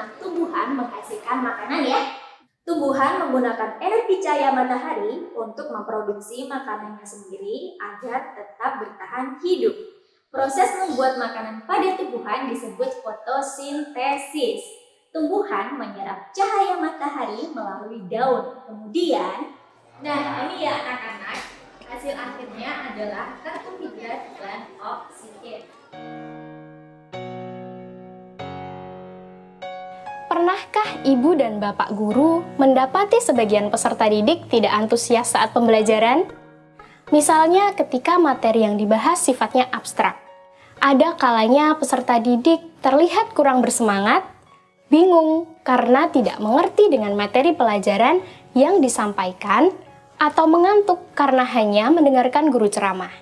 bagaimana tumbuhan menghasilkan makanan ya. Tumbuhan menggunakan energi cahaya matahari untuk memproduksi makanannya sendiri agar tetap bertahan hidup. Proses membuat makanan pada tumbuhan disebut fotosintesis. Tumbuhan menyerap cahaya matahari melalui daun. Kemudian, nah ini ya anak-anak, hasil akhirnya adalah karbohidrat dan oksigen. Pernahkah ibu dan bapak guru mendapati sebagian peserta didik tidak antusias saat pembelajaran? Misalnya ketika materi yang dibahas sifatnya abstrak. Ada kalanya peserta didik terlihat kurang bersemangat, bingung karena tidak mengerti dengan materi pelajaran yang disampaikan, atau mengantuk karena hanya mendengarkan guru ceramah.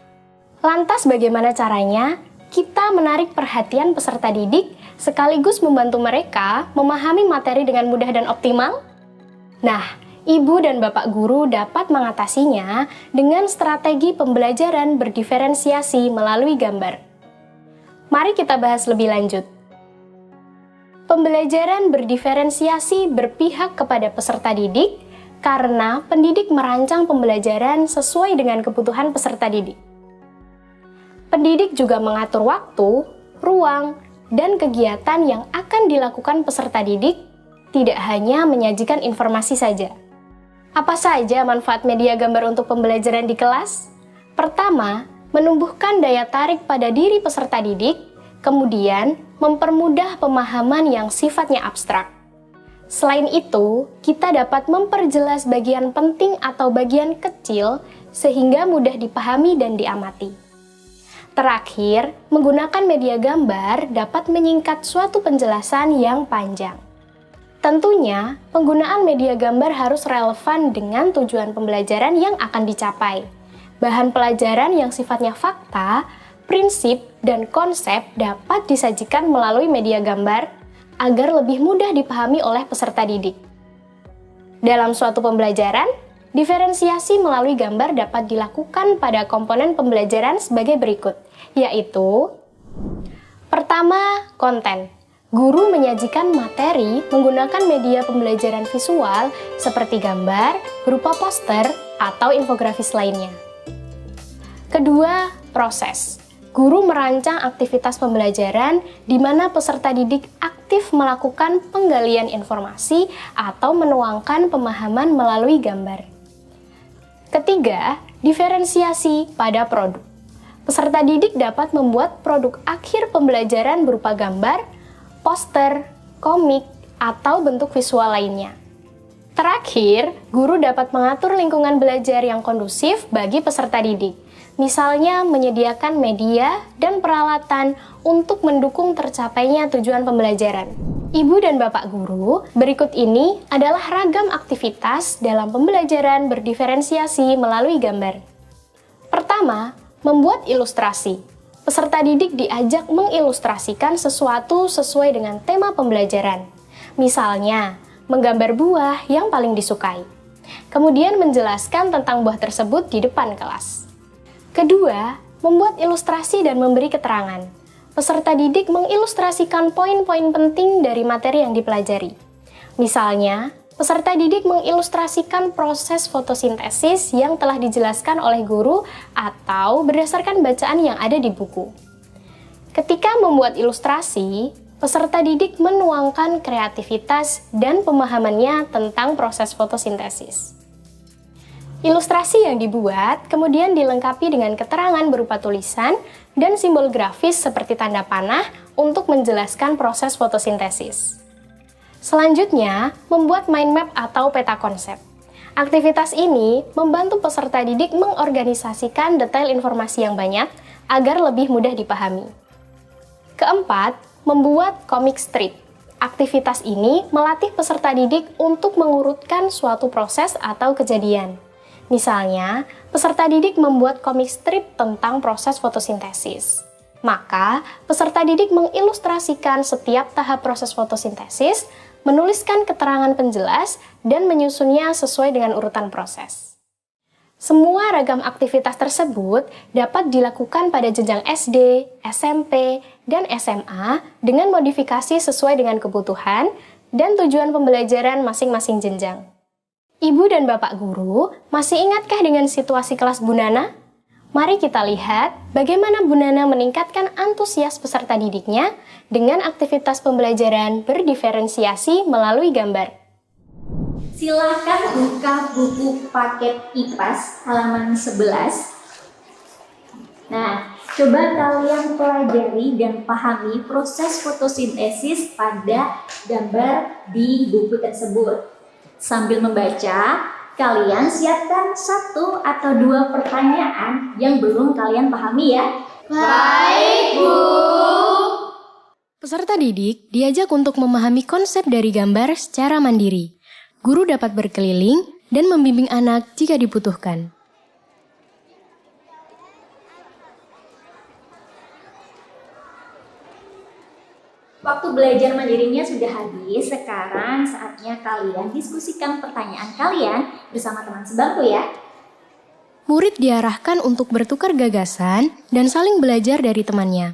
Lantas bagaimana caranya kita menarik perhatian peserta didik sekaligus membantu mereka memahami materi dengan mudah dan optimal? Nah, ibu dan bapak guru dapat mengatasinya dengan strategi pembelajaran berdiferensiasi melalui gambar. Mari kita bahas lebih lanjut. Pembelajaran berdiferensiasi berpihak kepada peserta didik karena pendidik merancang pembelajaran sesuai dengan kebutuhan peserta didik. Pendidik juga mengatur waktu, ruang, dan kegiatan yang akan dilakukan peserta didik, tidak hanya menyajikan informasi saja. Apa saja manfaat media gambar untuk pembelajaran di kelas? Pertama, menumbuhkan daya tarik pada diri peserta didik, kemudian mempermudah pemahaman yang sifatnya abstrak. Selain itu, kita dapat memperjelas bagian penting atau bagian kecil sehingga mudah dipahami dan diamati. Terakhir, menggunakan media gambar dapat menyingkat suatu penjelasan yang panjang. Tentunya, penggunaan media gambar harus relevan dengan tujuan pembelajaran yang akan dicapai. Bahan pelajaran yang sifatnya fakta, prinsip, dan konsep dapat disajikan melalui media gambar agar lebih mudah dipahami oleh peserta didik. Dalam suatu pembelajaran, diferensiasi melalui gambar dapat dilakukan pada komponen pembelajaran sebagai berikut, yaitu: pertama, konten. Guru menyajikan materi menggunakan media pembelajaran visual seperti gambar, berupa poster, atau infografis lainnya. Kedua, proses. Guru merancang aktivitas pembelajaran di mana peserta didik aktif melakukan penggalian informasi atau menuangkan pemahaman melalui gambar. Ketiga, diferensiasi pada produk. Peserta didik dapat membuat produk akhir pembelajaran berupa gambar, poster, komik, atau bentuk visual lainnya. Terakhir, guru dapat mengatur lingkungan belajar yang kondusif bagi peserta didik. Misalnya menyediakan media dan peralatan untuk mendukung tercapainya tujuan pembelajaran. Ibu dan bapak guru, berikut ini adalah ragam aktivitas dalam pembelajaran berdiferensiasi melalui gambar. Pertama, membuat ilustrasi. Peserta didik diajak mengilustrasikan sesuatu sesuai dengan tema pembelajaran. Misalnya, menggambar buah yang paling disukai. Kemudian menjelaskan tentang buah tersebut di depan kelas. Kedua, membuat ilustrasi dan memberi keterangan. Peserta didik mengilustrasikan poin-poin penting dari materi yang dipelajari. Misalnya, peserta didik mengilustrasikan proses fotosintesis yang telah dijelaskan oleh guru atau berdasarkan bacaan yang ada di buku. Ketika membuat ilustrasi, peserta didik menuangkan kreativitas dan pemahamannya tentang proses fotosintesis. Ilustrasi yang dibuat kemudian dilengkapi dengan keterangan berupa tulisan dan simbol grafis seperti tanda panah untuk menjelaskan proses fotosintesis. Selanjutnya, membuat mind map atau peta konsep. Aktivitas ini membantu peserta didik mengorganisasikan detail informasi yang banyak agar lebih mudah dipahami. Keempat, membuat comic strip. Aktivitas ini melatih peserta didik untuk mengurutkan suatu proses atau kejadian. Misalnya, peserta didik membuat komik strip tentang proses fotosintesis. Maka, peserta didik mengilustrasikan setiap tahap proses fotosintesis, menuliskan keterangan penjelas, dan menyusunnya sesuai dengan urutan proses. Semua ragam aktivitas tersebut dapat dilakukan pada jenjang SD, SMP, dan SMA dengan modifikasi sesuai dengan kebutuhan, dan tujuan pembelajaran masing-masing jenjang. Ibu dan Bapak guru, masih ingatkah dengan situasi kelas Bu Nana? Mari kita lihat bagaimana Bu Nana meningkatkan antusias peserta didiknya dengan aktivitas pembelajaran berdiferensiasi melalui gambar. Silakan buka buku paket IPAS halaman 11. Nah, coba kalian pelajari dan pahami proses fotosintesis pada gambar di buku tersebut. Sambil membaca, kalian siapkan 1 atau 2 pertanyaan yang belum kalian pahami ya. Baik, Bu. Peserta didik diajak untuk memahami konsep dari gambar secara mandiri. Guru dapat berkeliling dan membimbing anak jika dibutuhkan. Waktu belajar mandirinya sudah habis, sekarang saatnya kalian diskusikan pertanyaan kalian bersama teman sebangku ya. Murid diarahkan untuk bertukar gagasan dan saling belajar dari temannya.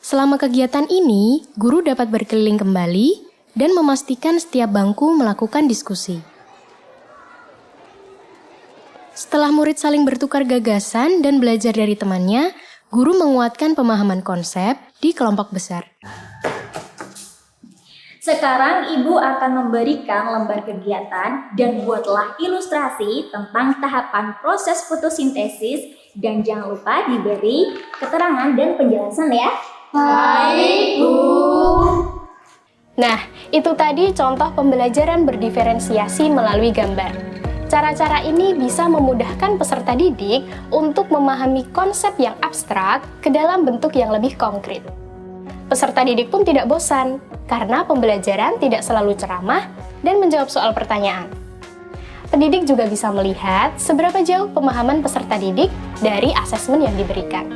Selama kegiatan ini, guru dapat berkeliling kembali dan memastikan setiap bangku melakukan diskusi. Setelah murid saling bertukar gagasan dan belajar dari temannya, guru menguatkan pemahaman konsep di kelompok besar. Sekarang Ibu akan memberikan lembar kegiatan dan buatlah ilustrasi tentang tahapan proses fotosintesis dan jangan lupa diberi keterangan dan penjelasan ya. Baik, Bu. Nah, itu tadi contoh pembelajaran berdiferensiasi melalui gambar. Cara-cara ini bisa memudahkan peserta didik untuk memahami konsep yang abstrak ke dalam bentuk yang lebih konkret. Peserta didik pun tidak bosan, karena pembelajaran tidak selalu ceramah dan menjawab soal pertanyaan. Pendidik juga bisa melihat seberapa jauh pemahaman peserta didik dari asesmen yang diberikan.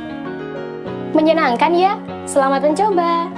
Menyenangkan ya? Selamat mencoba!